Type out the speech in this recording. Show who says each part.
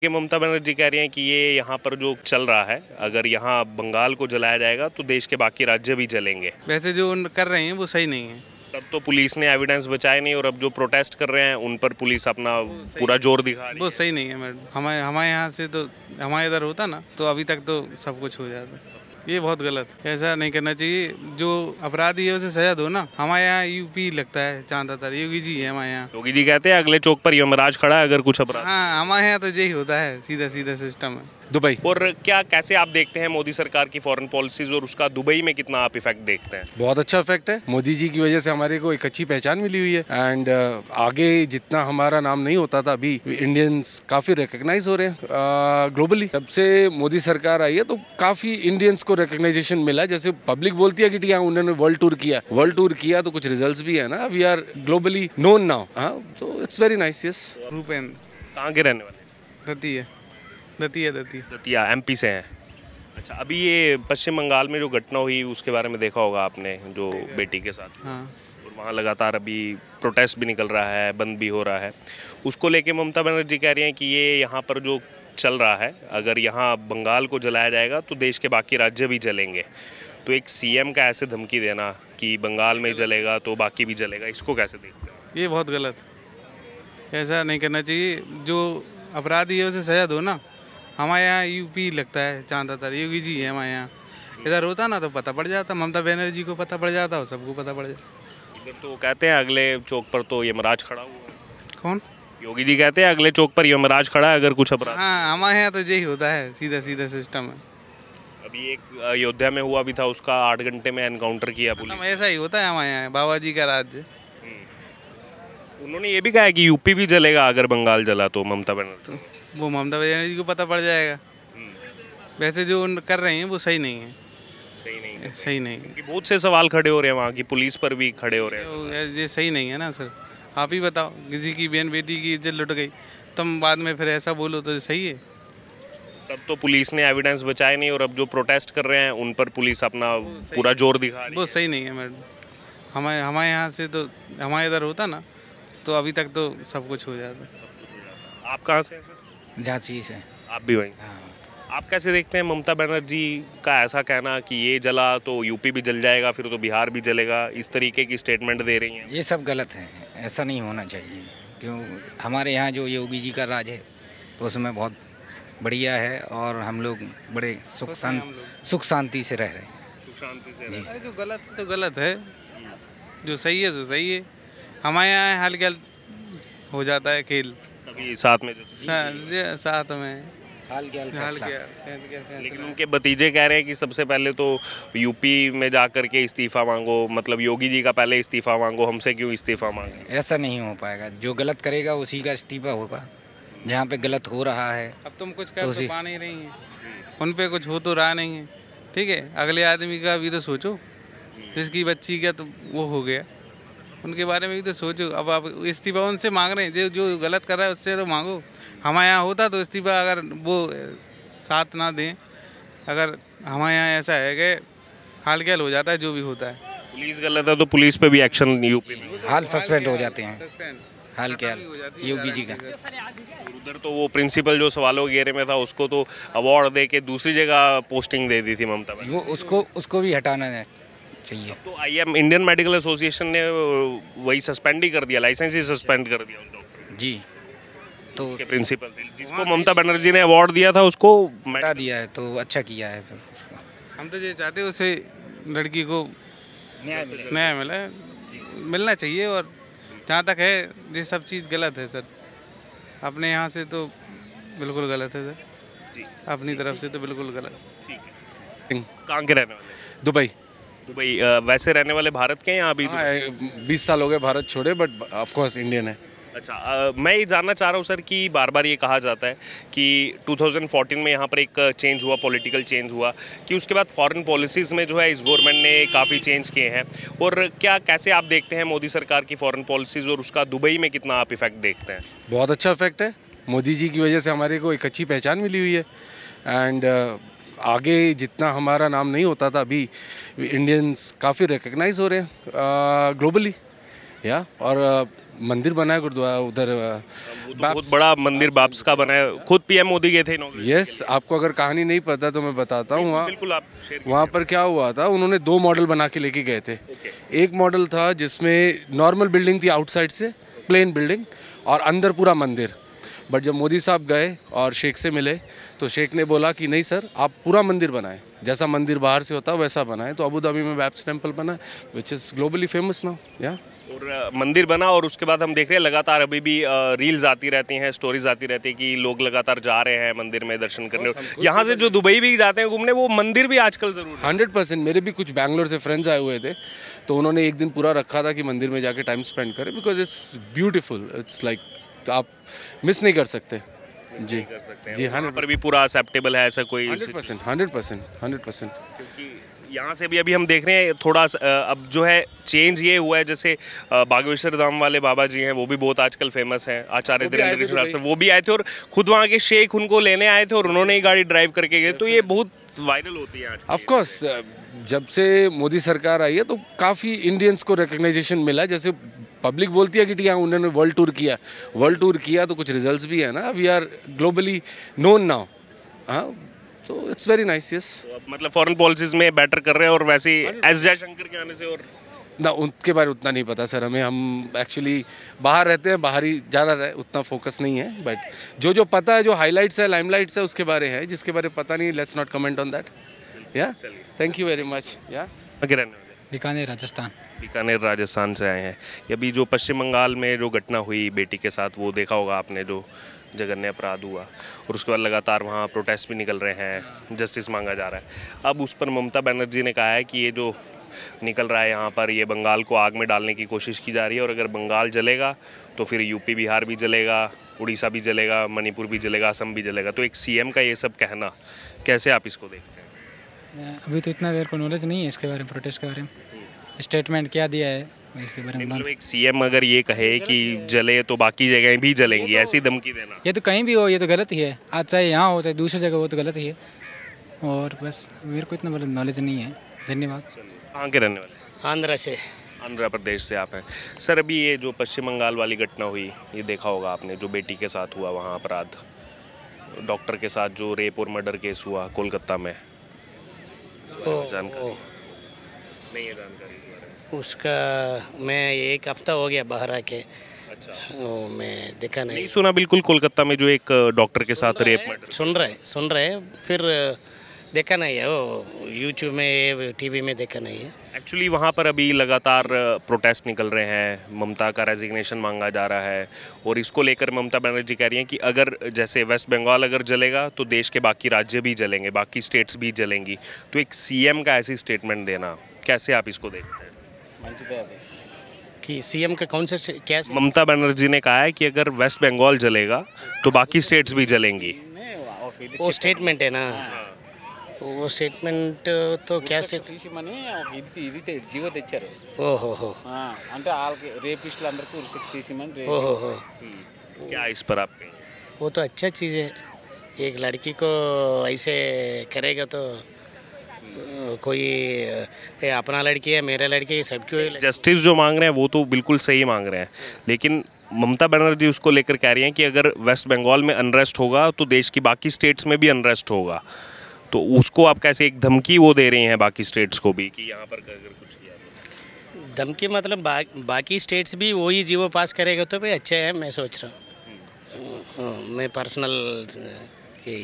Speaker 1: कि ममता बनर्जी कह रही हैं कि ये यहाँ पर जो चल रहा है, अगर यहाँ बंगाल को जलाया जाएगा तो देश के बाकी राज्य भी जलेंगे।
Speaker 2: वैसे जो कर रहे हैं वो सही नहीं है।
Speaker 1: तब तो पुलिस ने एविडेंस बचाए नहीं और अब जो प्रोटेस्ट कर रहे हैं उन पर पुलिस अपना पूरा जोर दिखा रही है।
Speaker 2: वो सही नहीं है मैडम। हमारे यहाँ से तो हमारे इधर होता ना तो अभी तक तो सब कुछ हो जाता। ये बहुत गलत है, ऐसा नहीं करना चाहिए। जो अपराधी है उसे सजा दो ना। हमारे यहाँ यूपी लगता है ज्यादातर योगी जी है हमारे यहाँ।
Speaker 1: योगी जी कहते हैं अगले चौक पर यमराज खड़ा है अगर कुछ अपराध।
Speaker 2: हाँ, हमारे यहाँ तो यही होता है, सीधा सीधा सिस्टम है।
Speaker 3: दुबई।
Speaker 1: और क्या कैसे आप देखते हैं मोदी सरकार की फॉरेन पॉलिसीज और उसका दुबई में कितना आप इफेक्ट देखते हैं?
Speaker 3: बहुत अच्छा इफेक्ट है। मोदी जी की वजह से हमारे को एक अच्छी पहचान मिली हुई है एंड आगे जितना हमारा नाम नहीं होता था अभी इंडियंस काफ़ी रिकग्नाइज हो रहे हैं ग्लोबली। जब से मोदी सरकार आई है तो काफ़ी इंडियंस को रिकग्नाइजेशन मिला है। जैसे पब्लिक बोलती है कि ठीक है उन्होंने वर्ल्ड टूर किया तो कुछ रिजल्ट भी है ना। We are globally known now. हाँ, तो it's very nice. Yes.
Speaker 2: Rupendra.
Speaker 1: कहाँ के रहने वाले?
Speaker 2: दतिया
Speaker 1: एमपी से हैं। अच्छा, अभी ये पश्चिम बंगाल में जो घटना हुई उसके बारे में देखा होगा आपने, जो बेटी के साथ।
Speaker 2: हाँ।
Speaker 1: और वहाँ लगातार अभी प्रोटेस्ट भी निकल रहा है, बंद भी हो रहा है। उसको लेके ममता बनर्जी कह रही हैं कि ये यहाँ पर जो चल रहा है, अगर यहाँ बंगाल को जलाया जाएगा तो देश के बाकी राज्य भी जलेंगे। तो एक सीएम का ऐसे धमकी देना कि बंगाल में जलेगा तो बाकी भी जलेगा, इसको कैसे देखते हैं?
Speaker 2: ये बहुत गलत है, ऐसा नहीं करना चाहिए। जो अपराधी है उसे सजा दो ना। हमारे यहाँ यूपी लगता है ज्यादातर योगी जी है हमारे यहाँ। इधर होता ना तो पता पड़ जाता, ममता बनर्जी को पता पड़ जाता और सबको पता पड़ जाता।
Speaker 1: इधर तो कहते हैं अगले चौक पर तो यमराज खड़ा हुआ है।
Speaker 2: कौन?
Speaker 1: योगी जी कहते हैं अगले चौक पर यमराज खड़ा है अगर कुछ अपराध।
Speaker 2: हाँ, हमारे यहाँ तो यही होता है, सीधा सीधा सिस्टम है।
Speaker 1: अभी एक अयोध्या में हुआ भी था, उसका 8 घंटे में एनकाउंटर किया पुलिस।
Speaker 2: ऐसा ही होता है हमारे यहाँ, बाबा जी का राज्य।
Speaker 1: उन्होंने ये भी कहा है कि यूपी भी जलेगा अगर बंगाल जला तो ममता बनर्जी।
Speaker 2: वो ममता बनर्जी को पता पड़ जाएगा। वैसे जो कर रहे हैं वो सही नहीं है। सही नहीं है।
Speaker 1: बहुत से सवाल खड़े हो रहे हैं, वहाँ की पुलिस पर भी खड़े हो रहे हैं।
Speaker 2: तो ये सही नहीं है ना सर। आप ही बताओ, किसी की बहन बेटी की इज्जत लुट गई, तुम बाद में फिर ऐसा बोलो तो सही है?
Speaker 1: तब तो पुलिस ने एविडेंस बचाए नहीं और अब जो प्रोटेस्ट कर रहे हैं उन पर पुलिस अपना पूरा जोर दिखा रही है।
Speaker 2: वो सही नहीं है मैडम। हमारे यहाँ से तो हमारे इधर होता ना तो अभी तक तो सब कुछ हो जाता।
Speaker 1: आप कहाँ से हैं सर?
Speaker 4: झांसी से।
Speaker 1: आप भी वहीं?
Speaker 4: हाँ।
Speaker 1: आप कैसे देखते हैं ममता बनर्जी का ऐसा कहना कि ये जला तो यूपी भी जल जाएगा, फिर तो बिहार भी जलेगा, इस तरीके की स्टेटमेंट दे रही हैं?
Speaker 4: ये सब गलत है, ऐसा नहीं होना चाहिए। क्यों? हमारे यहाँ जो योगी जी का राज है तो उसमें बहुत बढ़िया है और हम लोग बड़े सुख शांति से रह रहे हैं।
Speaker 1: सुख शांति से
Speaker 4: जी।
Speaker 2: जो गलत तो गलत है, जो सही है तो सही है। हमारे यहाँ हल्के हो जाता है खेल
Speaker 1: कभी साथ में
Speaker 2: साथ में
Speaker 1: लेकिन उनके भतीजे कह रहे हैं कि सबसे पहले तो यूपी में जा कर के इस्तीफा मांगो, मतलब योगी जी का पहले इस्तीफा मांगो, हमसे क्यों इस्तीफा मांगे?
Speaker 4: ऐसा नहीं हो पाएगा। जो गलत करेगा उसी का इस्तीफा होगा। जहाँ पे गलत हो रहा है
Speaker 2: अब तुम कुछ कर तो पा नहीं रही हैं, उन पे कुछ हो तो रहा नहीं है। ठीक है, अगले आदमी का भी तो सोचो, जिसकी बच्ची का तो वो हो गया, उनके बारे में भी तो सोचो। अब आप इस्तीफा उनसे मांग रहे हैं, जो गलत कर रहा है उससे तो मांगो। हमारे यहाँ होता तो इस्तीफा अगर वो साथ ना दें, अगर हमारे यहाँ ऐसा है कि हाल खेल हो जाता है जो भी होता है।
Speaker 1: पुलिस गलत है तो पुलिस पे भी एक्शन यूपी में
Speaker 4: हाल सस्पेंड हो जाते हैं। हाल क्या योगी जी का।
Speaker 1: उधर तो वो प्रिंसिपल जो सवालों के घेरे में था उसको तो अवार्ड दे के दूसरी जगह पोस्टिंग दे दी थी ममता बनर्जी।
Speaker 4: वो उसको भी हटाना चाहिए।
Speaker 1: तो IM इंडियन मेडिकल एसोसिएशन ने वही सस्पेंड ही कर दिया, लाइसेंस ही सस्पेंड कर दिया उस डॉक्टर
Speaker 4: जी। तो
Speaker 1: उसके प्रिंसिपल जिसको ममता बनर्जी ने अवार्ड दिया था उसको
Speaker 4: हटा दिया है तो अच्छा किया है।
Speaker 2: हम तो ये चाहते हैं उसे लड़की को न्याय मिलना चाहिए। और जहाँ तक है ये सब चीज़ गलत है सर। अपने यहाँ से तो बिल्कुल गलत है सर, अपनी तरफ से तो बिल्कुल गलत।
Speaker 1: ठीक है। कहाँ के रहने वाले?
Speaker 3: दुबई।
Speaker 1: वैसे रहने वाले भारत के हैं यहाँ? अभी
Speaker 3: 20 साल हो गए भारत छोड़े, बट ऑफ कोर्स इंडियन है।
Speaker 1: अच्छा, मैं ये जानना चाह रहा हूँ सर कि बार बार ये कहा जाता है कि 2014 में यहाँ पर एक चेंज हुआ, पॉलिटिकल चेंज हुआ, कि उसके बाद फॉरेन पॉलिसीज़ में जो है इस गवर्नमेंट ने काफ़ी चेंज किए हैं। और क्या कैसे आप देखते हैं मोदी सरकार की फॉरेन पॉलिसीज़ और उसका दुबई में कितना आप इफेक्ट देखते हैं?
Speaker 3: बहुत अच्छा इफेक्ट है। मोदी जी की वजह से हमारे को एक अच्छी पहचान मिली हुई है एंड आगे जितना हमारा नाम नहीं होता था अभी इंडियंस काफ़ी रिकग्नाइज हो रहे हैं ग्लोबली। और मंदिर बना है गुरुद्वारा उधर
Speaker 1: वो तो बहुत बड़ा मंदिर बाप्स का बना है, खुद पीएम मोदी गए थे इनॉग्रेशन।
Speaker 3: यस, आपको अगर कहानी नहीं पता तो मैं बताता हूँ। वहाँ
Speaker 1: बिल्कुल, आप शेयर
Speaker 3: वहाँ पर क्या हुआ था, उन्होंने 2 मॉडल बना के लेके गए थे। एक मॉडल था जिसमें नॉर्मल बिल्डिंग थी आउटसाइड से, प्लेन बिल्डिंग, और अंदर पूरा मंदिर। बट जब मोदी साहब गए और शेख से मिले तो शेख ने बोला कि नहीं सर, आप पूरा मंदिर बनाएं, जैसा मंदिर बाहर से होता है वैसा बनाएं। तो अबू धाबी में वैप्स टेम्पल बना, which is globally famous now. या
Speaker 1: और मंदिर बना, और उसके बाद हम देख रहे हैं लगातार अभी भी रील्स आती रहती हैं, स्टोरीज आती रहती है कि लोग लगातार जा रहे हैं मंदिर में दर्शन करने। यहाँ से जो दुबई भी जाते हैं घूमने, वो मंदिर भी आजकल जरूर
Speaker 3: 100%। मेरे भी कुछ बैंगलोर से फ्रेंड्स आए हुए थे, तो उन्होंने एक दिन पूरा रखा था कि मंदिर में जाके टाइम स्पेंड करें, because it's beautiful, it's like आप मिस नहीं कर सकते। जी
Speaker 1: कर सकते हैं।
Speaker 3: जी,
Speaker 1: वहाँ पर भी पूरा एक्सेप्टेबल है, ऐसा कोई
Speaker 3: 100%।
Speaker 1: क्योंकि यहाँ से भी अभी हम देख रहे हैं थोड़ा अब जो है चेंज ये हुआ है, जैसे बागेश्वर धाम वाले बाबा जी हैं, वो भी बहुत आजकल फेमस हैं, आचार्य धीरेन्द्र कृष्ण शास्त्री, वो भी आए थे, और खुद वहाँ के शेख उनको लेने आए थे और उन्होंने ही गाड़ी ड्राइव करके गए। तो ये बहुत वायरल होती है आज।
Speaker 3: ऑफ कोर्स, जब से मोदी सरकार आई है तो काफ़ी इंडियंस को रिकग्नाइजेशन मिला है। जैसे पब्लिक बोलती है कि यहाँ उन्होंने वर्ल्ड टूर किया तो कुछ रिजल्ट्स भी है ना, we are globally known now. हाँ, तो इट्स वेरी नाइस। यस,
Speaker 1: मतलब फॉरेन पॉलिसीज में बेटर कर रहे हैं, और वैसे ही एस जयशंकर के आने से और
Speaker 3: ना उनके बारे में उतना नहीं पता सर हमें, हम एक्चुअली बाहर रहते हैं, बाहर ही ज़्यादा है, उतना फोकस नहीं है। बट जो पता है, जो हाईलाइट्स है, लाइमलाइट्स है, उसके बारे है। जिसके बारे में पता नहीं, let's not comment on that. या थैंक यू वेरी मच। या
Speaker 5: बीकानेर राजस्थान।
Speaker 1: बीकानेर राजस्थान से आए हैं। अभी जो पश्चिम बंगाल में जो घटना हुई बेटी के साथ, वो देखा होगा आपने, जो जघन्य अपराध हुआ, और उसके बाद लगातार वहाँ प्रोटेस्ट भी निकल रहे हैं, जस्टिस मांगा जा रहा है। अब उस पर ममता बनर्जी ने कहा है कि ये जो निकल रहा है यहाँ पर, ये बंगाल को आग में डालने की कोशिश की जा रही है, और अगर बंगाल जलेगा तो फिर यूपी बिहार भी जलेगा, उड़ीसा भी जलेगा, मणिपुर भी जलेगा, असम भी जलेगा। तो एक सीएम का ये सब कहना, कैसे आप इसको देखते हैं?
Speaker 5: अभी तो इतना देर को नॉलेज नहीं है इसके बारे में, प्रोटेस्ट के बारे में स्टेटमेंट क्या दिया है इसके बारे में।
Speaker 1: मतलब एक सीएम अगर ये कहे कि जले तो बाकी जगह भी जलेंगी, ऐसी धमकी देना,
Speaker 5: ये तो कहीं भी हो, ये तो गलत ही है। आज चाहे यहाँ हो चाहे दूसरी जगह हो, तो गलत ही है। और बस मेरे को इतना मतलब नॉलेज नहीं है। धन्यवाद।
Speaker 1: कहाँ के रहने वाले?
Speaker 6: आंध्रा से।
Speaker 1: आंध्र प्रदेश से आप हैं सर। अभी ये जो पश्चिम बंगाल वाली घटना हुई, ये देखा होगा आपने, जो बेटी के साथ हुआ वहाँ अपराध, डॉक्टर के साथ जो रेप और मर्डर केस हुआ कोलकाता में, जानकारी नहीं है? जानकारी
Speaker 6: उसका मैं 1 हफ्ता हो गया बाहर आके।
Speaker 1: अच्छा,
Speaker 6: वो मैं देखा नहीं
Speaker 1: सुना बिल्कुल। कोलकाता में जो एक डॉक्टर के साथ रेप मर्डर,
Speaker 6: सुन रहे फिर देखा नहीं है, वो यूट्यूब में टीवी में देखा नहीं है।
Speaker 1: एक्चुअली वहाँ पर अभी लगातार प्रोटेस्ट निकल रहे हैं, ममता का रेजिग्नेशन मांगा जा रहा है, और इसको लेकर ममता बनर्जी कह रही हैं कि अगर जैसे वेस्ट बंगाल अगर जलेगा तो देश के बाकी राज्य भी जलेंगे, बाकी स्टेट्स भी जलेंगी। तो एक सीएम का ऐसी स्टेटमेंट देना, कैसे आप इसको देखते हैं?
Speaker 6: कि सीएम का कौन से क्या
Speaker 1: ममता बनर्जी ने कहा है कि अगर वेस्ट बंगाल जलेगा तो बाकी स्टेट्स भी जलेंगी।
Speaker 6: वो स्टेटमेंट है ना, वो स्टेटमेंट तो क्या
Speaker 7: జీవో తెచ్చారు।
Speaker 6: ఓహో
Speaker 7: అంటే వాళ్ళకి రేపిస్టులు అందరికీ ఉరిశిక్ష తీసిమని।
Speaker 6: ओहो
Speaker 1: क्या इस पर आप कहेंगे?
Speaker 6: वो तो अच्छा चीज़ है। एक लड़की को ऐसे करेगा तो कोई अपना लड़की है, मेरा लड़की है, सबको
Speaker 1: जस्टिस जो मांग रहे हैं वो तो बिल्कुल सही मांग रहे हैं, लेकिन ममता बनर्जी उसको लेकर कह रही हैं कि अगर वेस्ट बंगाल में अनरेस्ट होगा तो देश की बाकी स्टेट्स में भी अनरेस्ट होगा। तो उसको आप कैसे एक धमकी वो दे रही हैं बाकी स्टेट्स को भी कि यहाँ पर अगर कुछ किया तो?
Speaker 6: धमकी मतलब बाकी स्टेट्स भी वही जीवो पास करेगा तो भाई अच्छा है, मैं सोच रहा हूँ। मैं पर्सनल यही